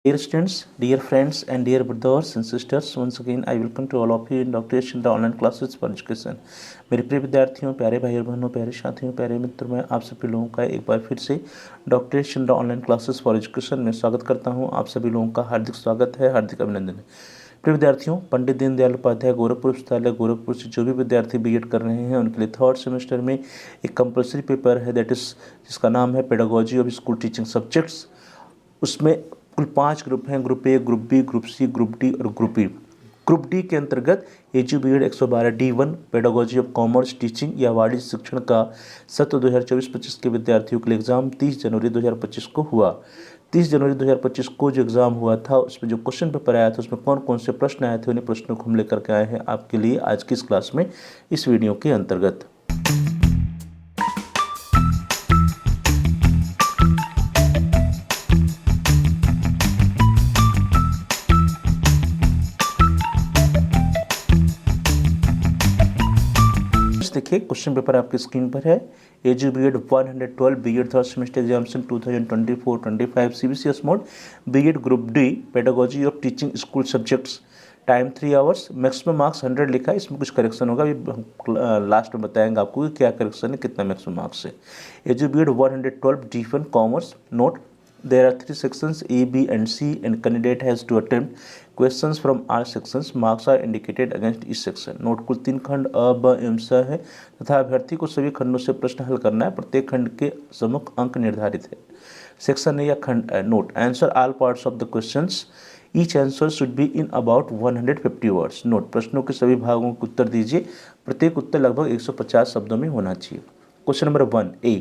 Dear students, dear friends, and dear brothers and sisters, once again I welcome to all of you in Dr. Chandra online classes for education. मेरे प्रिय विद्यार्थियों, प्यारे भाई और बहनों, प्यारे साथियों, प्यारे मित्रों, मैं आप सभी लोगों का एक बार फिर से doctor Chandra online classes for education में स्वागत करता हूं। आप सभी लोगों का हार्दिक स्वागत है, हार्दिक अभिनंदन है। प्रिय विद्यार्थियों, पंडित दीनदयाल उपाध्याय गोरखपुर विश्वविद्यालय गोरखपुर से जो भी विद्यार्थी बीएड कर रहे हैं उनके लिए थर्ड सेमेस्टर में एक कंपलसरी पेपर है दैट इज जिसका नाम है pedagogy of school teaching subjects. उसमें कुल 5 ग्रुप हैं, group A, group B, group C, group D और ग्रुप ई। ग्रुप डी के अंतर्गत edu B Ed 112 D1 pedagogy of commerce teaching या वाणिज्य शिक्षण का सत्र 2024-25 के विद्यार्थियों के लिए एग्जाम 30 जनवरी 2025 को हुआ। 30 जनवरी 2025 को जो एग्ज़ाम हुआ था उसमें जो क्वेश्चन पेपर आया था उसमें कौन कौन से प्रश्न आए थे उन्हीं प्रश्नों को हम लेकर के आए हैं आपके लिए आज की इस क्लास में, इस वीडियो के अंतर्गत। देखिए क्वेश्चन पेपर आपकी स्क्रीन पर है। Edu B Ed 112 B Ed third semester examination 2024-25 CBCS mode B Ed group D pedagogy of teaching school subjects. Time 3 hours, maximum marks 100 लिखा है। इसमें कुछ करेक्शन होगा, अभी लास्ट में बताएंगे आपको कि क्या करेक्शन है, कितना मैक्सिमम मार्क्स है। Edu B Ed 112 D1 commerce note there are 3 sections A, B and C and candidate has to attempt questions from all sections. Marks are indicated against each section. Note कुल 3 खंड अ, ब एवं स है तथा अभ्यर्थी को सभी खंडों से प्रश्न हल करना है। प्रत्येक खंड के सम्मुख अंक निर्धारित है। सेक्शन है या खंड note answer all parts of the questions. Each answer should be in about 150 words. Note प्रश्नों के सभी भागों के उत्तर दीजिए। प्रत्येक उत्तर लगभग 150 शब्दों में होना चाहिए। Question number 1 A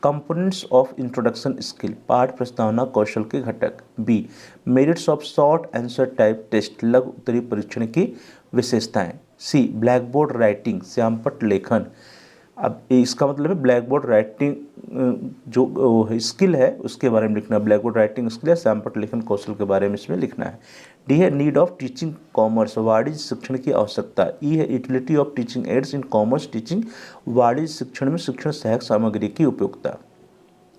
components of introduction skill पाठ प्रस्तावना कौशल के घटक। B merits of short answer type test लघु उत्तरीय परीक्षण की विशेषताएं। सी ब्लैक बोर्ड राइटिंग श्यामपट्ट लेखन। अब इसका मतलब है ब्लैक बोर्ड राइटिंग जो स्किल है उसके बारे में लिखना है। ब्लैक बोर्ड राइटिंग स्किल है, श्यामपट्ट लेखन कौशल के बारे में इसमें लिखना है। डी है नीड ऑफ टीचिंग कॉमर्स वाणिज्य शिक्षण की आवश्यकता। ई है utility of teaching ads in commerce teaching वाणिज्य शिक्षण में शिक्षण सहायक सामग्री की उपयोगिता।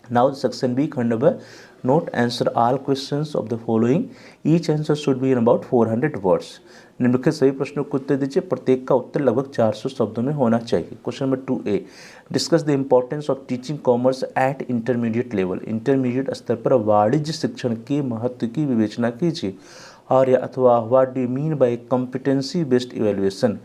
नाउ सेक्शन बी खंड ब note answer all questions of the following. Each answer should be in about 400 words. निम्नलिखित सभी प्रश्नों को उत्तर दीजिए। प्रत्येक का उत्तर लगभग 400 शब्दों में होना चाहिए। Question number 2 A discuss the importance of teaching commerce eight intermediate level. Intermediate स्तर पर वाणिज्य शिक्षण के महत्व की विवेचना कीजिए। और या अथवा what do you mean by competency based evaluation.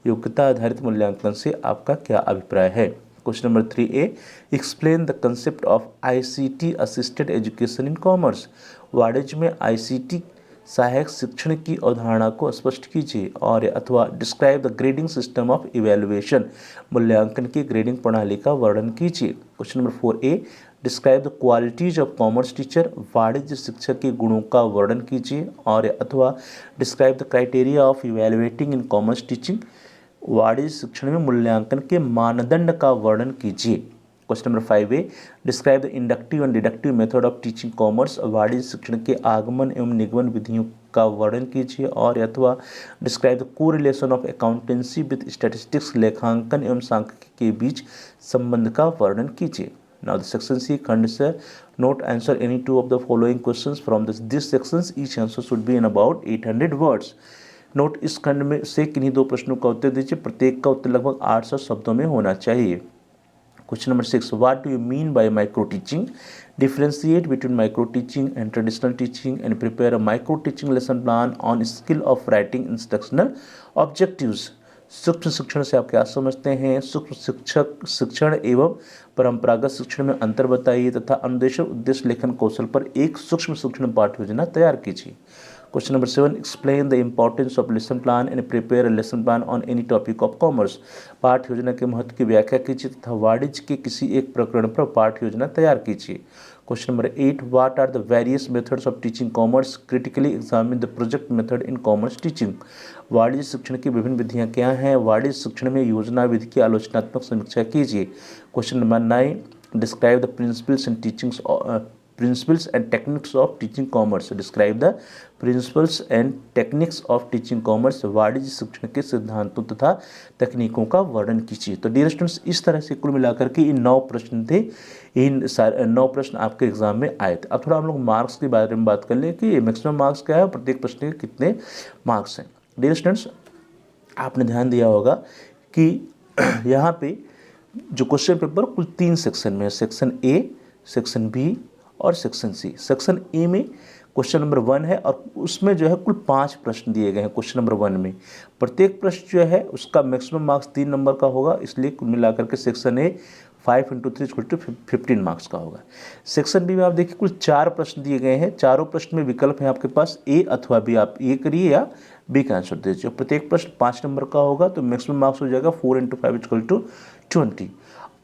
योग्यता आधारित मूल्यांकन से आपका क्या अभिप्राय है। Question number 3 A explain the concept of ICT assisted education in commerce. वाणिज्य में ICT सहायक शिक्षण की अवधारणा को स्पष्ट कीजिए। और अथवा describe the grading system of evaluation मूल्यांकन की ग्रेडिंग प्रणाली का वर्णन कीजिए। Question number 4 A describe the qualities of commerce teacher. वाणिज्य शिक्षक के गुणों का वर्णन कीजिए। और अथवा describe the criteria of evaluating in commerce teaching. वाणिज्य शिक्षण में मूल्यांकन के मानदंड का वर्णन कीजिए। Question number 5 A describe the inductive and deductive method of teaching commerce. वाणिज्य शिक्षण के आगमन एवं निगमन विधियों का वर्णन कीजिए। और अथवा describe the correlation of accountancy with statistics लेखांकन एवं सांख्यिकी के बीच संबंध का वर्णन कीजिए। नाउ द सेक्शन सी खंड से note answer any two of the following questions from this sections. Each answer should be in about 800 words. Note इस खंड में से किन्हीं 2 प्रश्नों का उत्तर दीजिए। प्रत्येक का उत्तर लगभग 800 शब्दों में होना चाहिए। Question number 6 what do you mean by micro teaching. Differentiate between micro teaching and traditional teaching and prepare a micro teaching lesson plan on skill of writing instructional objectives. सूक्ष्म शिक्षण से आप क्या समझते हैं। सूक्ष्म शिक्षक शिक्षण एवं परंपरागत शिक्षण में अंतर बताइए तथा अनुदेशक उद्देश्य लेखन कौशल पर एक सूक्ष्म शिक्षण पाठ्य योजना तैयार कीजिए। Question number 7 explain the importance of lesson plan and prepare lesson plan on any topic of commerce. पाठ्य योजना के महत्व की व्याख्या कीजिए तथा वाणिज्य के किसी एक प्रकरण पर पाठ्य योजना तैयार कीजिए। Question number 8 what are the various methods of teaching commerce. Critically examine the project method in commerce teaching. वाणिज्य शिक्षण की विभिन्न विधियाँ क्या हैं। वाणिज्य शिक्षण में योजना विधि की आलोचनात्मक समीक्षा कीजिए। Question number 9 describe the principles in teachings principles and techniques of teaching commerce. Describe the principles and techniques of teaching commerce. वाणिज्य शिक्षण के सिद्धांतों तथा तकनीकों का वर्णन कीजिए। तो डियर स्टूडेंट्स, इस तरह से कुल मिलाकर के इन 9 प्रश्न थे। इन 9 प्रश्न आपके एग्जाम में आए थे। अब थोड़ा हम लोग मार्क्स के बारे में बात कर लें कि मैक्सिमम मार्क्स क्या है, प्रत्येक प्रश्न के कितने मार्क्स हैं। डियर स्टूडेंट्स, आपने ध्यान दिया होगा कि यहाँ पे जो क्वेश्चन पेपर कुल 3 सेक्शन में है, सेक्शन ए, सेक्शन बी और सेक्शन सी। सेक्शन ए में क्वेश्चन नंबर 1 है और उसमें जो है कुल 5 प्रश्न दिए गए हैं। क्वेश्चन नंबर 1 में प्रत्येक प्रश्न जो है उसका मैक्सिमम मार्क्स 3 नंबर का होगा, इसलिए कुल मिलाकर के सेक्शन ए 5 × 3 = 15 मार्क्स का होगा। सेक्शन बी में आप देखिए कुल 4 प्रश्न दिए गए हैं। चारों प्रश्न में विकल्प है आपके पास ए अथवा बी, आप ए करिए या बी का आंसर दीजिए। प्रत्येक प्रश्न 5 नंबर का होगा, तो मैक्सिमम मार्क्स हो जाएगा 4 × 5 = 20।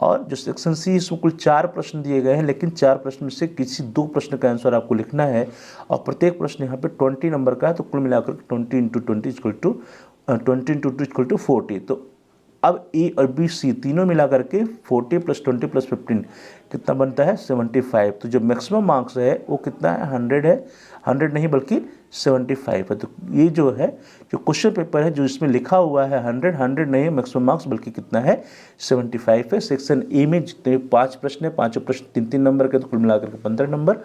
और जो सेक्शन सी, इसमें कुल 4 प्रश्न दिए गए हैं, लेकिन 4 प्रश्न में से किसी 2 प्रश्न का आंसर आपको लिखना है और प्रत्येक प्रश्न यहाँ पे 20 नंबर का है, तो कुल मिलाकर 20 × 2 = 40। तो अब ए और बी सी तीनों मिलाकर के 40 + 20 + 15 कितना बनता है 75। तो जो मैक्सिमम मार्क्स है वो कितना है 100 है, 100 नहीं बल्कि 75 है। तो ये जो है जो क्वेश्चन पेपर है जो इसमें लिखा हुआ है 100 नहीं है मैक्सिमम मार्क्स, बल्कि कितना है 75 है। सेक्शन ए में जितने 5 प्रश्न है, 5 प्रश्न 3-3 नंबर के, तो कुल मिलाकर के 15 नंबर।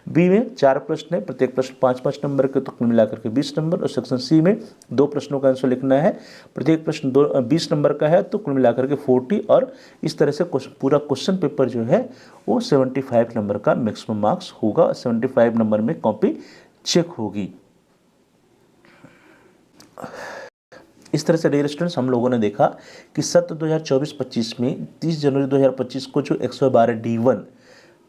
बी में 4 प्रश्न है, प्रत्येक प्रश्न 5-5 नंबर के, तो कुल मिलाकर के 20 नंबर। और सेक्शन सी में 2 प्रश्नों का आंसर लिखना है, प्रत्येक प्रश्न 20 नंबर का है, तो कुल मिलाकर के 40। और इस तरह से पूरा क्वेश्चन पेपर जो है वो 75 नंबर का मैक्सिमम मार्क्स होगा। 75 नंबर में कॉपी चेक होगी। इस तरह से डियर स्टूडेंट्स, हम लोगों ने देखा कि सत्र 2024-25 में 30 जनवरी 2025 को जो 112 D1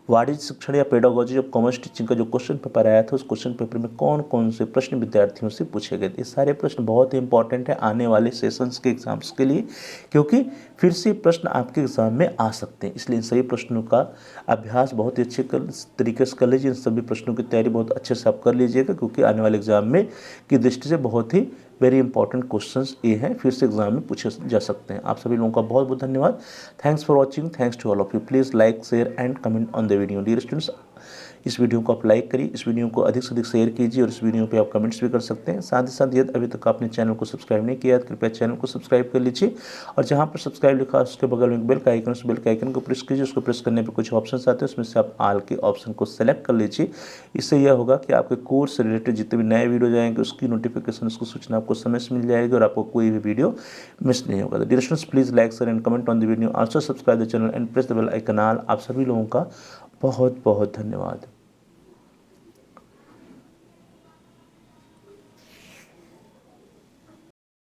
वाणिज्य शिक्षण या पेडागोजी ऑफ कॉमर्स टीचिंग का जो क्वेश्चन पेपर आया था, उस क्वेश्चन पेपर में कौन कौन से प्रश्न विद्यार्थियों से पूछे गए थे। ये सारे प्रश्न बहुत ही इंपॉर्टेंट है आने वाले सेशंस के एग्जाम्स के लिए, क्योंकि फिर से प्रश्न आपके एग्जाम में आ सकते हैं। इसलिए इन सभी प्रश्नों का अभ्यास बहुत ही अच्छे तरीके से कर लीजिए। इन सभी प्रश्नों की तैयारी बहुत अच्छे से आप कर लीजिएगा, क्योंकि आने वाले एग्जाम में की दृष्टि से बहुत ही वेरी इंपॉर्टेंट क्वेश्चंस ये हैं, फिर से एग्जाम में पूछे जा सकते हैं। आप सभी लोगों का बहुत बहुत धन्यवाद। Thanks for watching. Thanks to all of you. Please like, share and comment on the video. Dear students, इस वीडियो को आप लाइक करिए, इस वीडियो को अधिक से अधिक शेयर कीजिए और इस वीडियो पे आप कमेंट्स भी कर सकते हैं। साथ ही साथ यदि अभी तक आपने चैनल को सब्सक्राइब नहीं किया तो कृपया चैनल को सब्सक्राइब कर लीजिए और जहाँ पर सब्सक्राइब लिखा है उसके बगल में एक बेल का आइकन, उस बेल के आइकन को प्रेस कीजिए। उसको प्रेस करने पर कुछ ऑप्शन आते हैं, उसमें से आप ऑल के ऑप्शन को सेलेक्ट कर लीजिए। इससे यह होगा कि आपके कोर्स से रिलेटेड जितने भी नए वीडियो जाएंगे उसकी नोटिफिकेशन, उसकी सूचना आपको समय से मिल जाएगी और आपको कोई भी वीडियो मिस नहीं होगा। तो dear students, please like, share and comment on the video. Also subscribe the channel and press the bell icon all. आप सभी लोगों का बहुत बहुत धन्यवाद।